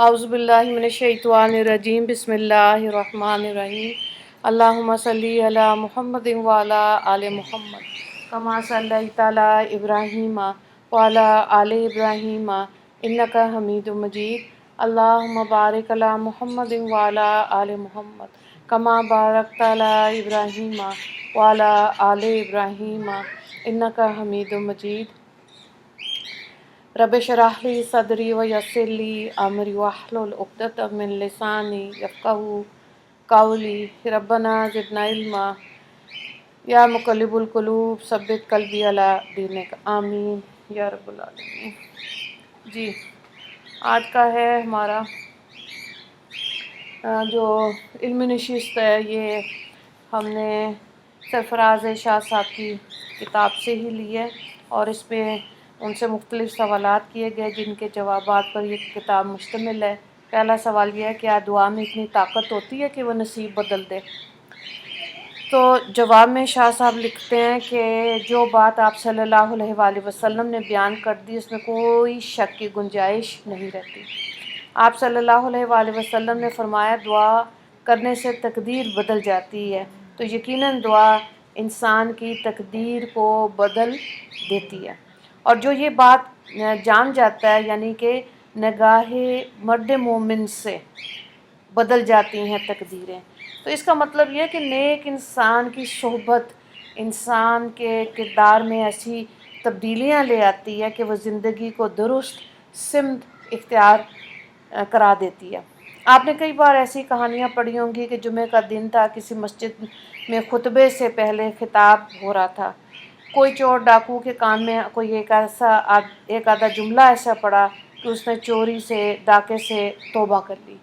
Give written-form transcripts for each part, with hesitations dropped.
اعوذ باللہ من الشیطان الرجیم بسم اللہ الرحمن الرحیم اللہم صلی علی محمد وعلی آل محمد کما صلیت علی ابراہیم وعلی آل ابراہیم انک حمید مجید اللہم بارک علی محمد وعلی آل محمد کما بارکت علی ابراہیم وعلی آل ابراہیم انک حمید مجید رب اشرح لی صدری ویسر لی امری واحلل عقدۃ من لسانی یفقہوا قولی ربنا زدنا علما یا مقلب القلوب ثبت قلبی علی دینک آمین یا رب العالمین۔ جی، آج کا ہے ہمارا جو علمی نشست ہے، یہ ہم نے سرفراز شاہ صاحب کی کتاب سے ہی لی ہے، اور اس پہ ان سے مختلف سوالات کیے گئے جن کے جوابات پر یہ کتاب مشتمل ہے۔ پہلا سوال یہ ہے کہ کیا دعا میں اتنی طاقت ہوتی ہے کہ وہ نصیب بدل دے؟ تو جواب میں شاہ صاحب لکھتے ہیں کہ جو بات آپ صلی اللہ علیہ وآلہ وسلم نے بیان کر دی اس میں کوئی شک کی گنجائش نہیں رہتی۔ آپ صلی اللہ علیہ وآلہ وسلم نے فرمایا دعا کرنے سے تقدیر بدل جاتی ہے، تو یقیناً دعا انسان کی تقدیر کو بدل دیتی ہے، اور جو یہ بات جان جاتا ہے یعنی کہ نگاہ مرد مومن سے بدل جاتی ہیں تقدیریں، تو اس کا مطلب یہ ہے کہ نیک انسان کی صحبت انسان کے کردار میں ایسی تبدیلیاں لے آتی ہے کہ وہ زندگی کو درست سمت اختیار کرا دیتی ہے۔ آپ نے کئی بار ایسی کہانیاں پڑھی ہوں گی کہ جمعہ کا دن تھا، کسی مسجد میں خطبے سے پہلے خطاب ہو رہا تھا، کوئی چور ڈاکو کے کان میں کوئی ایک آدھا جملہ ایسا پڑا کہ اس نے چوری سے ڈاکے سے توبہ کر لی۔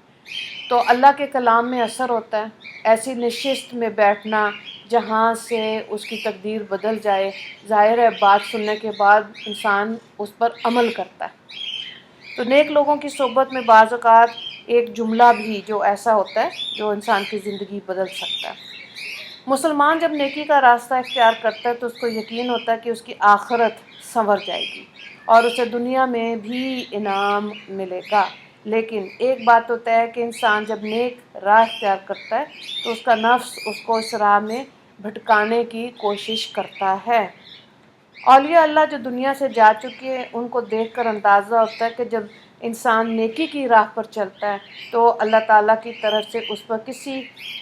تو اللہ کے کلام میں اثر ہوتا ہے، ایسی نشست میں بیٹھنا جہاں سے اس کی تقدیر بدل جائے، ظاہر ہے بات سننے کے بعد انسان اس پر عمل کرتا ہے۔ تو نیک لوگوں کی صحبت میں بعض اوقات ایک جملہ بھی جو ایسا ہوتا ہے جو انسان کی زندگی بدل سکتا ہے۔ مسلمان جب نیکی کا راستہ اختیار کرتا ہے تو اس کو یقین ہوتا ہے کہ اس کی آخرت سنور جائے گی اور اسے دنیا میں بھی انعام ملے گا، لیکن ایک بات تو طے ہے کہ انسان جب نیک راہ اختیار کرتا ہے تو اس کا نفس اس کو اس راہ میں بھٹکانے کی کوشش کرتا ہے۔ اولیاء اللہ جو دنیا سے جا چکے ہیں ان کو دیکھ کر اندازہ ہوتا ہے کہ جب انسان نیکی کی راہ پر چلتا ہے تو اللہ تعالیٰ کی طرف سے اس پر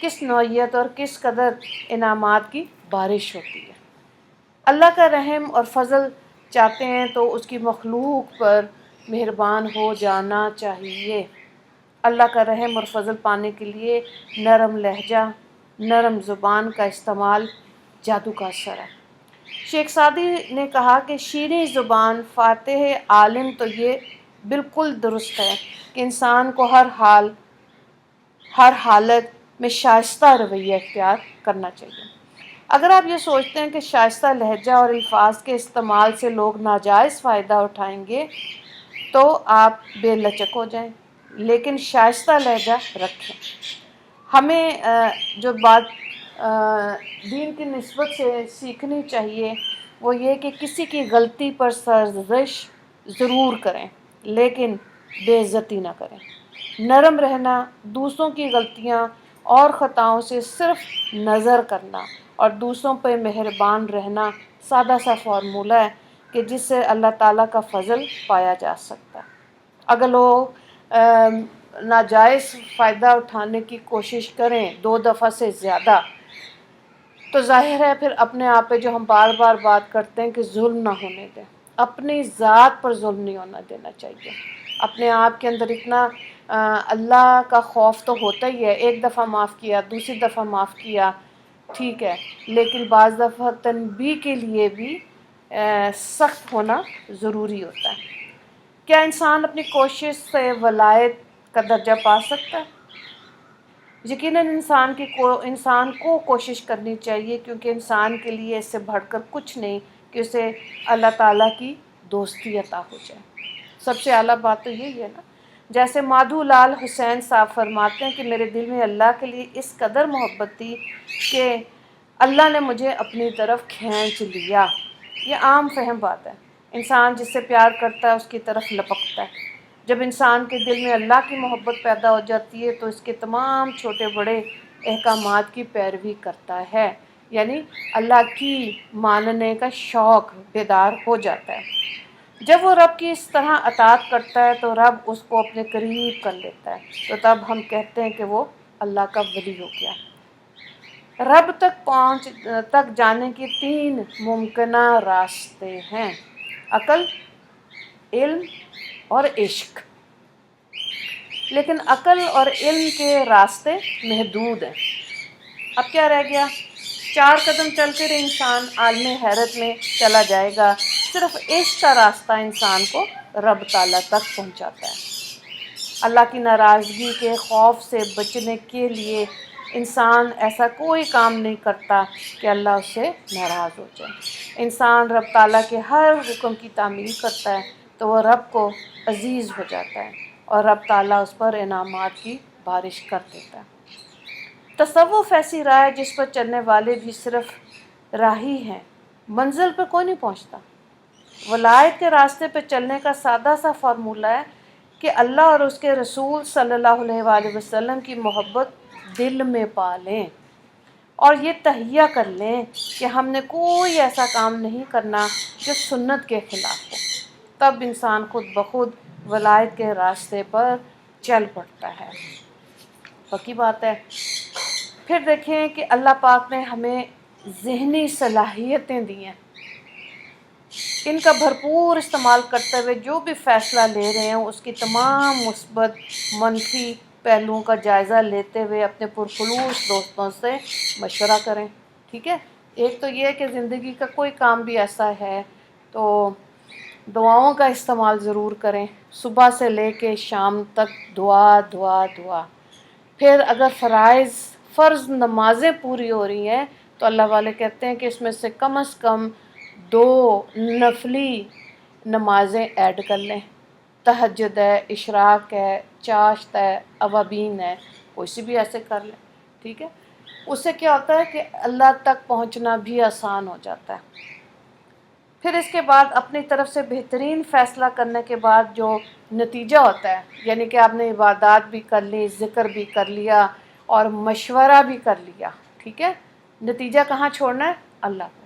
کس نوعیت اور کس قدر انعامات کی بارش ہوتی ہے۔ اللہ کا رحم اور فضل چاہتے ہیں تو اس کی مخلوق پر مہربان ہو جانا چاہیے۔ اللہ کا رحم اور فضل پانے کے لیے نرم لہجہ، نرم زبان کا استعمال جادو کا اثر ہے۔ شیخ سعدی نے کہا کہ شیریں زبان فاتح عالم، تو یہ بالکل درست ہے کہ انسان کو ہر حالت میں شائستہ رویہ اختیار کرنا چاہیے۔ اگر آپ یہ سوچتے ہیں کہ شائستہ لہجہ اور الفاظ کے استعمال سے لوگ ناجائز فائدہ اٹھائیں گے تو آپ بے لچک ہو جائیں، لیکن شائستہ لہجہ رکھیں۔ ہمیں جو بات دین کی نسبت سے سیکھنی چاہیے وہ یہ کہ کسی کی غلطی پر سرزنش ضرور کریں لیکن بے عزتی نہ کریں۔ نرم رہنا، دوسروں کی غلطیاں اور خطاؤں سے صرف نظر کرنا اور دوسروں پہ مہربان رہنا سادہ سا فارمولہ ہے کہ جس سے اللہ تعالیٰ کا فضل پایا جا سکتا ہے۔ اگر لوگ ناجائز فائدہ اٹھانے کی کوشش کریں 2 دفعہ سے زیادہ، تو ظاہر ہے پھر اپنے آپ پہ جو ہم بار بار بات کرتے ہیں کہ ظلم نہ ہونے دیں، اپنی ذات پر ظلم نہیں ہونا دینا چاہیے۔ اپنے آپ کے اندر اتنا اللہ کا خوف تو ہوتا ہی ہے، 1 دفعہ معاف کیا، دوسری دفعہ معاف کیا، ٹھیک ہے، لیکن بعض دفعہ تنبیہ کے لیے بھی سخت ہونا ضروری ہوتا ہے۔ کیا انسان اپنی کوشش سے ولایت کا درجہ پا سکتا ہے؟ یقیناً انسان کو کوشش کرنی چاہیے، کیونکہ انسان کے لیے اس سے بڑھ کر کچھ نہیں کہ اسے اللہ تعالیٰ کی دوستی عطا ہو جائے۔ سب سے اعلیٰ بات تو یہی ہے نا، جیسے مادھو لال حسین صاحب فرماتے ہیں کہ میرے دل میں اللہ کے لیے اس قدر محبت تھی کہ اللہ نے مجھے اپنی طرف کھینچ لیا۔ یہ عام فہم بات ہے، انسان جس سے پیار کرتا ہے اس کی طرف لپکتا ہے، جب انسان کے دل میں اللہ کی محبت پیدا ہو جاتی ہے تو اس کے تمام چھوٹے بڑے احکامات کی پیروی کرتا ہے، یعنی اللہ کی ماننے کا شوق بیدار ہو جاتا ہے۔ جب وہ رب کی اس طرح اطاعت کرتا ہے تو رب اس کو اپنے قریب کر لیتا ہے، تو تب ہم کہتے ہیں کہ وہ اللہ کا ولی ہو گیا۔ رب تک جانے کے 3 ممکنہ راستے ہیں: عقل، علم اور عشق۔ لیکن عقل اور علم کے راستے محدود ہیں۔ اب کیا رہ گیا؟ 4 قدم چل کر انسان عالم حیرت میں چلا جائے گا۔ صرف عشق کا راستہ انسان کو رب تعالیٰ تک پہنچاتا ہے۔ اللہ کی ناراضگی کے خوف سے بچنے کے لیے انسان ایسا کوئی کام نہیں کرتا کہ اللہ اس سے ناراض ہو جائے۔ انسان رب تعالیٰ کے ہر حکم کی تعمیل کرتا ہے تو وہ رب کو عزیز ہو جاتا ہے اور رب تعالیٰ اس پر انعامات کی بارش کر دیتا ہے۔ تصوف ایسی راہ ہے جس پر چلنے والے بھی صرف راہی ہیں، منزل پہ کوئی نہیں پہنچتا۔ ولایت کے راستے پہ چلنے کا سادہ سا فارمولہ ہے کہ اللہ اور اس کے رسول صلی اللہ علیہ وآلہ وسلم کی محبت دل میں پا لیں اور یہ تہیہ کر لیں کہ ہم نے کوئی ایسا کام نہیں کرنا جو سنت کے خلاف ہو، تب انسان خود بخود ولایت کے راستے پر چل پڑتا ہے۔ پکی بات ہے۔ پھر دیکھیں کہ اللہ پاک نے ہمیں ذہنی صلاحیتیں دی ہیں، ان کا بھرپور استعمال کرتے ہوئے جو بھی فیصلہ لے رہے ہیں اس کی تمام مثبت منفی پہلوؤں کا جائزہ لیتے ہوئے اپنے پرخلوص دوستوں سے مشورہ کریں، ٹھیک ہے؟ ایک تو یہ ہے کہ زندگی کا کوئی کام بھی ایسا ہے تو دعاؤں کا استعمال ضرور کریں، صبح سے لے کے شام تک دعا دعا دعا۔ پھر اگر فرض نمازیں پوری ہو رہی ہیں تو اللہ والے کہتے ہیں کہ اس میں سے کم از کم 2 نفلی نمازیں ایڈ کر لیں، تہجد ہے، اشراق ہے، چاشت ہے، اوابین ہے، کوئی سی بھی ایسے کر لیں، ٹھیک ہے؟ اس سے کیا ہوتا ہے کہ اللہ تک پہنچنا بھی آسان ہو جاتا ہے۔ پھر اس کے بعد اپنی طرف سے بہترین فیصلہ کرنے کے بعد جو نتیجہ ہوتا ہے، یعنی کہ آپ نے عبادات بھی کر لی، ذکر بھی کر لیا اور مشورہ بھی کر لیا، ٹھیک ہے؟ نتیجہ کہاں چھوڑنا ہے؟ اللہ کو۔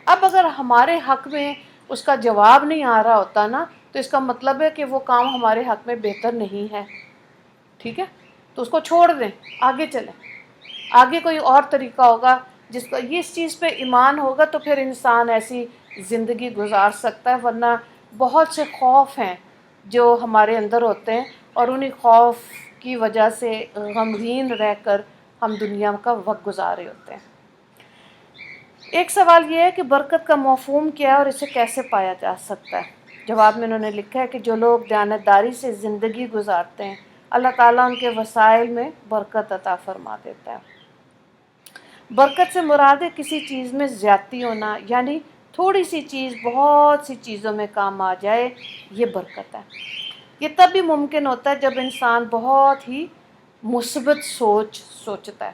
اب اگر ہمارے حق میں اس کا جواب نہیں آ رہا ہوتا نا تو اس کا مطلب ہے کہ وہ کام ہمارے حق میں بہتر نہیں ہے، ٹھیک ہے؟ تو اس کو چھوڑ دیں، آگے چلیں۔ آگے کوئی اور طریقہ ہوگا جس کو اس چیز پہ ایمان ہوگا تو پھر انسان ایسی زندگی گزار سکتا ہے، ورنہ بہت سے خوف ہیں جو ہمارے اندر ہوتے ہیں اور انہی خوف کی وجہ سے غمگین رہ کر ہم دنیا کا وقت گزار رہے ہوتے ہیں۔ ایک سوال یہ ہے کہ برکت کا مفہوم کیا ہے اور اسے کیسے پایا جا سکتا ہے؟ جواب میں انہوں نے لکھا ہے کہ جو لوگ دیانتداری سے زندگی گزارتے ہیں اللہ تعالیٰ ان کے وسائل میں برکت عطا فرما دیتا ہے۔ برکت سے مراد ہے کسی چیز میں زیادتی ہونا، یعنی تھوڑی سی چیز بہت سی چیزوں میں کام آ جائے، یہ برکت ہے۔ یہ تب بھی ممکن ہوتا ہے جب انسان بہت ہی مثبت سوچتا ہے،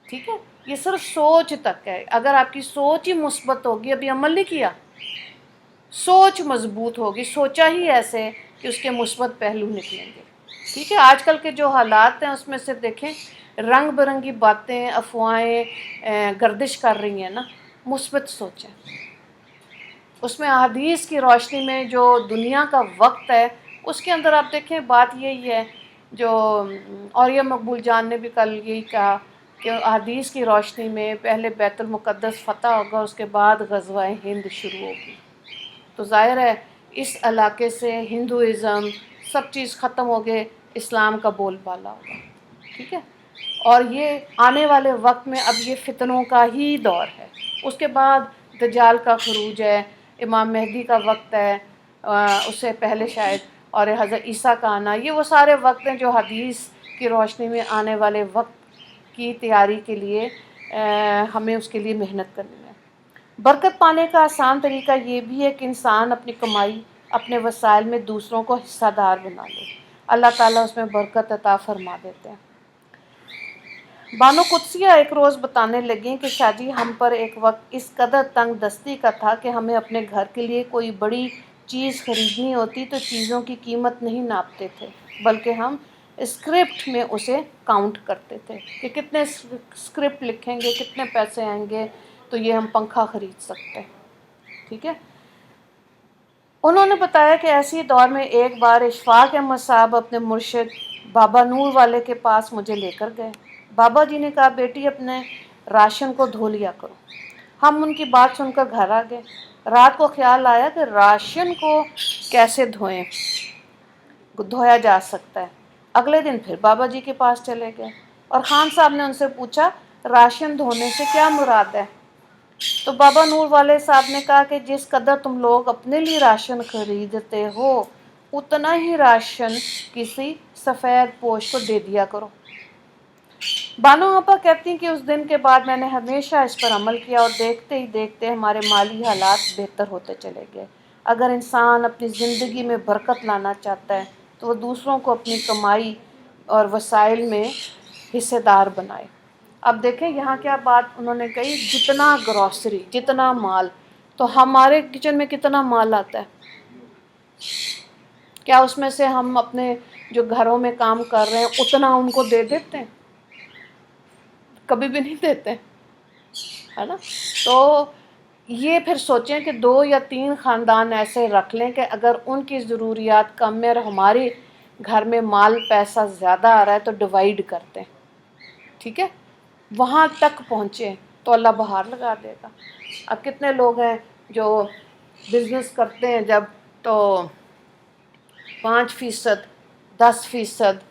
ٹھیک ہے؟ یہ صرف سوچ تک ہے۔ اگر آپ کی سوچ ہی مثبت ہوگی، ابھی عمل نہیں کیا، سوچ مضبوط ہوگی، سوچا ہی ایسے کہ اس کے مثبت پہلو نکلیں گے، ٹھیک ہے؟ آج کل کے جو حالات ہیں اس میں سے دیکھیں رنگ برنگی باتیں، افواہیں گردش کر رہی ہیں نا، مثبت سوچیں۔ اس میں احادیث کی روشنی میں جو دنیا کا وقت ہے اس کے اندر آپ دیکھیں بات یہی ہے جو اوریہ مقبول جان نے بھی کل یہی کہا کہ احادیث کی روشنی میں پہلے بیت المقدس فتح ہوگا، اس کے بعد غزوہ ہند شروع ہوگی۔ تو ظاہر ہے اس علاقے سے ہندوازم سب چیز ختم ہو گئے، اسلام کا بول بالا ہوگا، ٹھیک ہے؟ اور یہ آنے والے وقت میں اب یہ فتنوں کا ہی دور ہے۔ اس کے بعد دجال کا خروج ہے، امام مہدی کا وقت ہے، اس سے پہلے شاید، اور حضرت عیسیٰ کا آنا، یہ وہ سارے وقت ہیں جو حدیث کی روشنی میں آنے والے وقت کی تیاری کے لیے ہمیں اس کے لیے محنت کرنی ہے۔ برکت پانے کا آسان طریقہ یہ بھی ہے کہ انسان اپنی کمائی، اپنے وسائل میں دوسروں کو حصہ دار بنا لے، اللہ تعالیٰ اس میں برکت عطا فرما دیتے ہیں۔ بانو قدسیہ ایک روز بتانے لگیں کہ شاہ جی ہم پر ایک وقت اس قدر تنگ دستی کا تھا کہ ہمیں اپنے گھر کے لیے کوئی بڑی چیز خریدنی ہوتی تو چیزوں کی قیمت نہیں ناپتے تھے، بلکہ ہم اسکرپٹ میں اسے کاؤنٹ کرتے تھے کہ کتنے اسکرپٹ لکھیں گے، کتنے پیسے آئیں گے تو یہ ہم پنکھا خرید سکتے ہیں، ٹھیک ہے۔ انہوں نے بتایا کہ ایسی دور میں ایک بار اشفاق احمد صاحب اپنے مرشد بابا نور والے کے پاس مجھے لے کر گئے۔ بابا جی نے کہا بیٹی اپنے راشن کو دھو لیا کرو۔ ہم ان کی بات سن کر گھر آ گئے۔ رات کو خیال آیا کہ راشن کو کیسے دھویا جا سکتا ہے۔ اگلے دن پھر بابا جی کے پاس چلے گئے اور خان صاحب نے ان سے پوچھا راشن دھونے سے کیا مراد ہے؟ تو بابا نور والے صاحب نے کہا کہ جس قدر تم لوگ اپنے لیے راشن خریدتے ہو اتنا ہی راشن کسی سفید پوش کو دے دیا کرو۔ بانو آپا کہتی ہیں کہ اس دن کے بعد میں نے ہمیشہ اس پر عمل کیا اور دیکھتے ہی دیکھتے ہمارے مالی حالات بہتر ہوتے چلے گئے۔ اگر انسان اپنی زندگی میں برکت لانا چاہتا ہے تو وہ دوسروں کو اپنی کمائی اور وسائل میں حصے دار بنائے۔ اب دیکھیں یہاں کیا بات انہوں نے کہی، جتنا گروسری، جتنا مال، تو ہمارے کچن میں کتنا مال آتا ہے، کیا اس میں سے ہم اپنے جو گھروں میں کام کر رہے ہیں اتنا ان کو دے دیتے ہیں؟ کبھی بھی نہیں دیتے، ہے نا؟ تو یہ پھر سوچیں کہ 2 یا 3 خاندان ایسے رکھ لیں کہ اگر ان کی ضروریات کم ہے اور ہمارے گھر میں مال پیسہ زیادہ آ رہا ہے تو ڈیوائیڈ کرتے ہیں، ٹھیک ہے، وہاں تک پہنچے تو اللہ بہار لگا دے گا۔ اب کتنے لوگ ہیں جو بزنس کرتے ہیں جب تو 5%، 10%،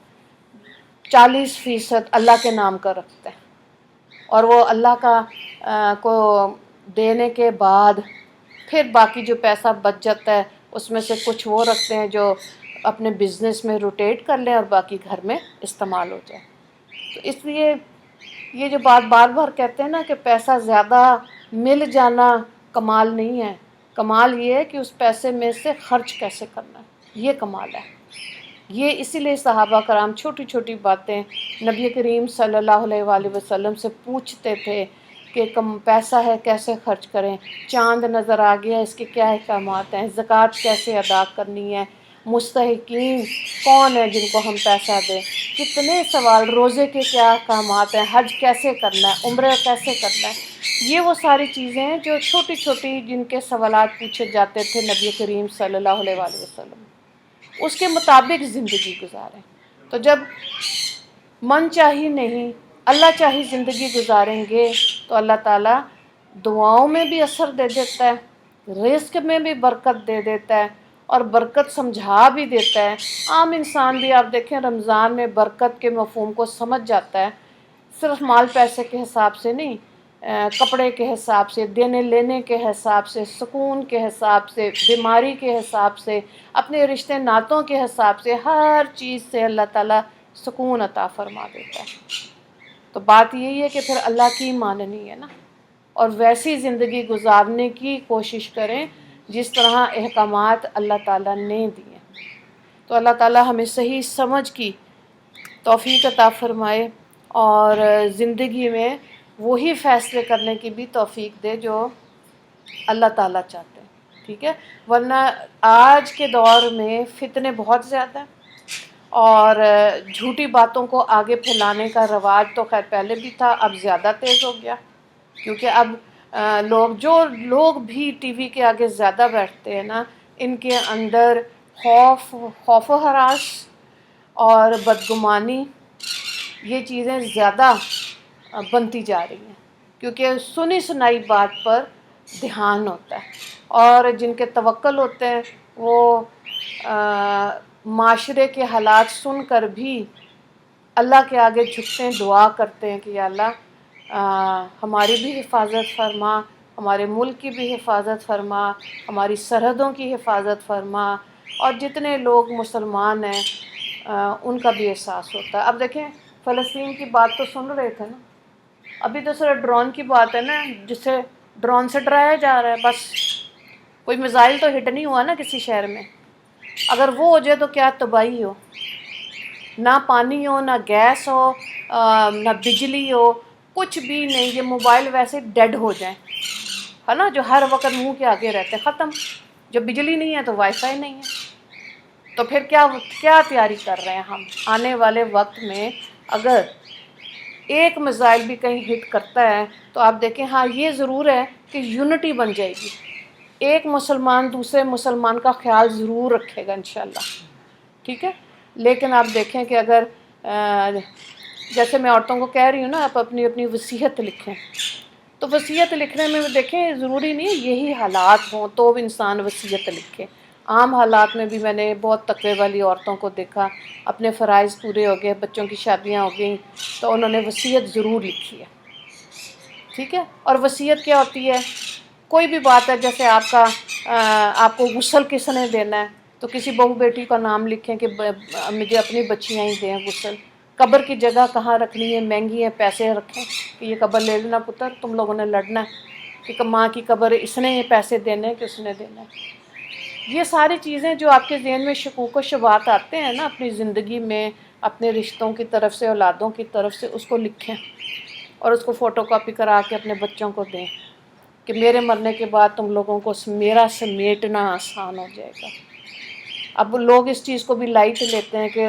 40% اللہ کے نام کا رکھتے ہیں، اور وہ اللہ کا کو دینے کے بعد پھر باقی جو پیسہ بچ جاتا ہے اس میں سے کچھ وہ رکھتے ہیں جو اپنے بزنس میں روٹیٹ کر لیں اور باقی گھر میں استعمال ہو جائے۔ تو اس لیے یہ جو بات بار بار کہتے ہیں نا کہ پیسہ زیادہ مل جانا کمال نہیں ہے، کمال یہ ہے کہ اس پیسے میں سے خرچ کیسے کرنا ہے، یہ کمال ہے۔ یہ اسی لیے صحابہ کرام چھوٹی چھوٹی باتیں نبی کریم صلی اللہ علیہ وآلہ وسلم سے پوچھتے تھے کہ کم پیسہ ہے کیسے خرچ کریں، چاند نظر آ گیا اس کے کیا احکامات ہیں، زکوٰۃ کیسے ادا کرنی ہے، مستحقین کون ہیں جن کو ہم پیسہ دیں، کتنے سوال، روزے کے کیا احکامات ہیں، حج کیسے کرنا ہے، عمرہ کیسے کرنا ہے۔ یہ وہ ساری چیزیں ہیں جو چھوٹی چھوٹی جن کے سوالات پوچھے جاتے تھے نبی کریم صلی اللہ علیہ وآلہ وسلم، اس کے مطابق زندگی گزاریں۔ تو جب من چاہی نہیں اللہ چاہی زندگی گزاریں گے تو اللہ تعالیٰ دعاؤں میں بھی اثر دے دیتا ہے، رزق میں بھی برکت دے دیتا ہے اور برکت سمجھا بھی دیتا ہے۔ عام انسان بھی آپ دیکھیں رمضان میں برکت کے مفہوم کو سمجھ جاتا ہے، صرف مال پیسے کے حساب سے نہیں، کپڑے کے حساب سے، دینے لینے کے حساب سے، سکون کے حساب سے، بیماری کے حساب سے، اپنے رشتے ناتوں کے حساب سے، ہر چیز سے اللہ تعالیٰ سکون عطا فرما دیتا ہے۔ تو بات یہی ہے کہ پھر اللہ کی ماننی ہے نا، اور ویسی زندگی گزارنے کی کوشش کریں جس طرح احکامات اللہ تعالیٰ نے دیے۔ تو اللہ تعالیٰ ہمیں صحیح سمجھ کی توفیق عطا فرمائے اور زندگی میں وہی فیصلے کرنے کی بھی توفیق دے جو اللہ تعالیٰ چاہتے ہیں، ٹھیک ہے۔ ورنہ آج کے دور میں فتنے بہت زیادہ ہیں اور جھوٹی باتوں کو آگے پھیلانے کا رواج تو خیر پہلے بھی تھا، اب زیادہ تیز ہو گیا، کیونکہ اب لوگ بھی ٹی وی کے آگے زیادہ بیٹھتے ہیں نا، ان کے اندر خوف و ہراس اور بدگمانی یہ چیزیں زیادہ بنتی جا رہی ہیں، کیونکہ سنی سنائی بات پر دھیان ہوتا ہے، اور جن کے توکل ہوتے ہیں وہ معاشرے کے حالات سن کر بھی اللہ کے آگے جھکتے ہیں، دعا کرتے ہیں کہ یا اللہ ہماری بھی حفاظت فرما، ہمارے ملک کی بھی حفاظت فرما، ہماری سرحدوں کی حفاظت فرما، اور جتنے لوگ مسلمان ہیں ان کا بھی احساس ہوتا ہے۔ اب دیکھیں فلسطین کی بات تو سن رہے تھے نا، ابھی تو صرف ڈرون کی بات ہے نا، جسے ڈرون سے ڈرایا جا رہا ہے، بس کوئی میزائل تو ہٹ نہیں ہوا نا کسی شہر میں، اگر وہ ہو جائے تو کیا تباہی ہو، نہ پانی ہو، نہ گیس ہو، نہ بجلی ہو، کچھ بھی نہیں، یہ موبائل ویسے ڈیڈ ہو جائیں، ہے نا، جو ہر وقت منہ کے آگے رہتے ہیں، ختم، جب بجلی نہیں ہے تو وائی فائی نہیں ہے، تو پھر کیا تیاری کر رہے ہیں ہم؟ آنے والے وقت میں اگر ایک میزائل بھی کہیں ہٹ کرتا ہے تو آپ دیکھیں، ہاں یہ ضرور ہے کہ یونٹی بن جائے گی، ایک مسلمان دوسرے مسلمان کا خیال ضرور رکھے گا انشاءاللہ، ٹھیک ہے؟ لیکن آپ دیکھیں کہ اگر جیسے میں عورتوں کو کہہ رہی ہوں نا، آپ اپنی اپنی وصیت لکھیں، تو وصیت لکھنے میں دیکھیں ضروری نہیں یہی حالات ہوں تو انسان وصیت لکھے، عام حالات میں بھی میں نے بہت تقوی والی عورتوں کو دیکھا، اپنے فرائض پورے ہو گئے، بچوں کی شادیاں ہو گئیں تو انہوں نے وصیت ضرور لکھی ہے، ٹھیک ہے؟ اور وصیت کیا ہوتی ہے؟ کوئی بھی بات ہے، جیسے آپ کو غسل کس نے دینا ہے تو کسی بہو بیٹی کا نام لکھیں کہ مجھے اپنی بچیاں ہی دیں غسل، قبر کی جگہ کہاں رکھنی ہے، مہنگی ہے، پیسے رکھیں کہ یہ قبر لے لینا پتر، تم لوگوں نے لڑنا ہے کہ ماں کی قبر اس نے یہ پیسے دینے ہیں کہ اس نے دینا ہے۔ یہ ساری چیزیں جو آپ کے ذہن میں شکوک و شبہات آتے ہیں نا اپنی زندگی میں، اپنے رشتوں کی طرف سے، اولادوں کی طرف سے، اس کو لکھیں اور اس کو فوٹو کاپی کرا کے اپنے بچوں کو دیں کہ میرے مرنے کے بعد تم لوگوں کو میرا سمیٹنا آسان ہو جائے گا۔ اب لوگ اس چیز کو بھی لائٹ لیتے ہیں کہ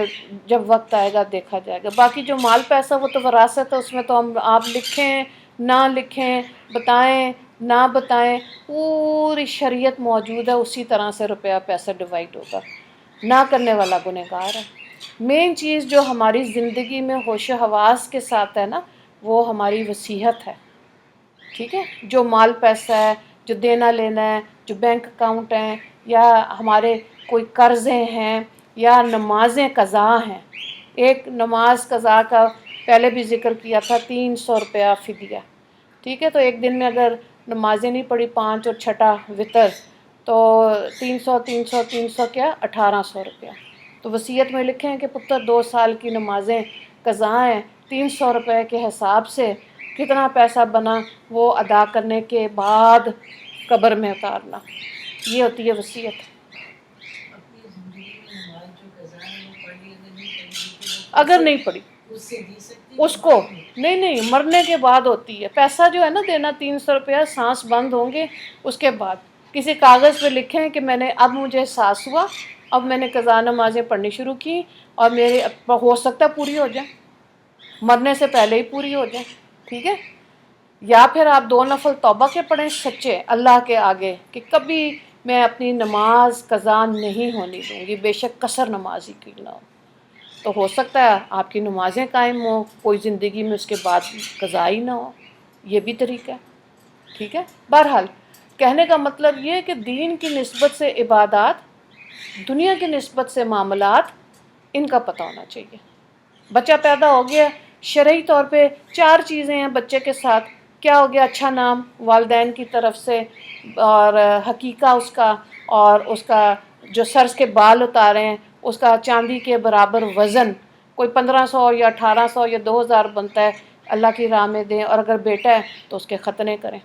جب وقت آئے گا دیکھا جائے گا، باقی جو مال پیسہ وہ تو وراثت ہے، اس میں تو آپ لکھیں نہ لکھیں، بتائیں نہ بتائیں، پوری شریعت موجود ہے، اسی طرح سے روپیہ پیسہ ڈیوائڈ ہوگا، نہ کرنے والا گنہگار ہے۔ مین چیز جو ہماری زندگی میں ہوش و حواس کے ساتھ ہے نا، وہ ہماری وصیت ہے، ٹھیک ہے؟ جو مال پیسہ ہے، جو دینا لینا ہے، جو بینک اکاؤنٹ ہیں، یا ہمارے کوئی قرضے ہیں، یا نمازیں قضا ہیں۔ ایک نماز قضا کا پہلے بھی ذکر کیا تھا، 300 روپیہ فدیہ، ٹھیک ہے؟ تو ایک دن میں اگر نمازیں نہیں پڑھی 5 اور چھٹا وطر، تو 300 کیا 1800 روپیہ۔ تو وصیت میں لکھیں کہ پتر 2 سال کی نمازیں قضا ہیں، 300 روپے کے حساب سے کتنا پیسہ بنا وہ ادا کرنے کے بعد قبر میں اتارنا، یہ ہوتی ہے وصیت۔ اگر نہیں پڑھی اس کو نہیں، مرنے کے بعد ہوتی ہے، پیسہ جو ہے نا دینا 300 روپیہ، سانس بند ہوں گے اس کے بعد کسی کاغذ پہ لکھیں کہ میں نے اب مجھے احساس ہوا، اب میں نے قضا نمازیں پڑھنی شروع کی اور میرے ہو سکتا ہے پوری ہو جائیں، مرنے سے پہلے ہی پوری ہو جائیں، ٹھیک ہے؟ یا پھر آپ 2 نفل توبہ کے پڑھیں سچے اللہ کے آگے کہ کبھی میں اپنی نماز قضا نہیں ہونے دوں گی، بے شک قصر نماز ہی کیوں نہ ہو، تو ہو سکتا ہے آپ کی نمازیں قائم ہوں، کوئی زندگی میں اس کے بعد قضا ہی نہ ہو، یہ بھی طریقہ ہے، ٹھیک ہے؟ بہرحال کہنے کا مطلب یہ ہے کہ دین کی نسبت سے عبادات، دنیا کی نسبت سے معاملات، ان کا پتہ ہونا چاہیے۔ بچہ پیدا ہو گیا، شرعی طور پہ 4 چیزیں ہیں بچے کے ساتھ، کیا ہو گیا؟ اچھا نام والدین کی طرف سے، اور حقیقہ اس کا، اور اس کا جو سر کے بال اتارے ہیں اس کا چاندی کے برابر وزن، کوئی 1500 یا 1800 یا 2000 بنتا ہے، اللہ کی راہ میں دیں، اور اگر بیٹا ہے تو اس کے ختنے کریں۔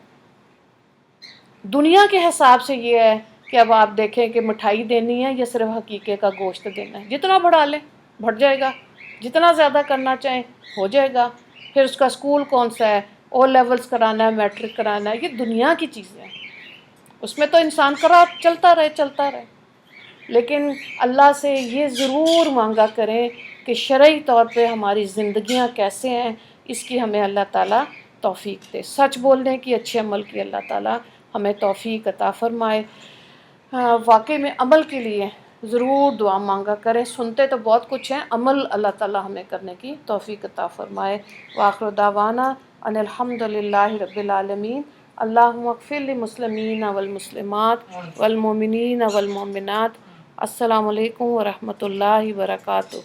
دنیا کے حساب سے یہ ہے کہ اب آپ دیکھیں کہ مٹھائی دینی ہے یا صرف حقیقے کا گوشت دینا ہے، جتنا بڑھا لیں بڑھ جائے گا، جتنا زیادہ کرنا چاہیں ہو جائے گا۔ پھر اس کا اسکول کون سا ہے، او لیولز کرانا ہے، میٹرک کرانا ہے، یہ دنیا کی چیزیں ہیں، اس میں تو انسان چلتا رہے، لیکن اللہ سے یہ ضرور مانگا کریں کہ شرعی طور پہ ہماری زندگیاں کیسے ہیں، اس کی ہمیں اللہ تعالیٰ توفیق دے، سچ بولنے کی، اچھے عمل کی اللہ تعالیٰ ہمیں توفیق عطا فرمائے۔ واقعی میں عمل کے لیے ضرور دعا مانگا کریں، سنتے تو بہت کچھ ہیں، عمل اللہ تعالیٰ ہمیں کرنے کی توفیق عطا فرمائے۔ وآخر دعوانا ان الحمد للہ رب العالمین۔ اللہم اغفر للمسلمین والمسلمات والمؤمنین والمؤمنات۔ السلام علیکم ورحمۃ اللہ وبرکاتہ۔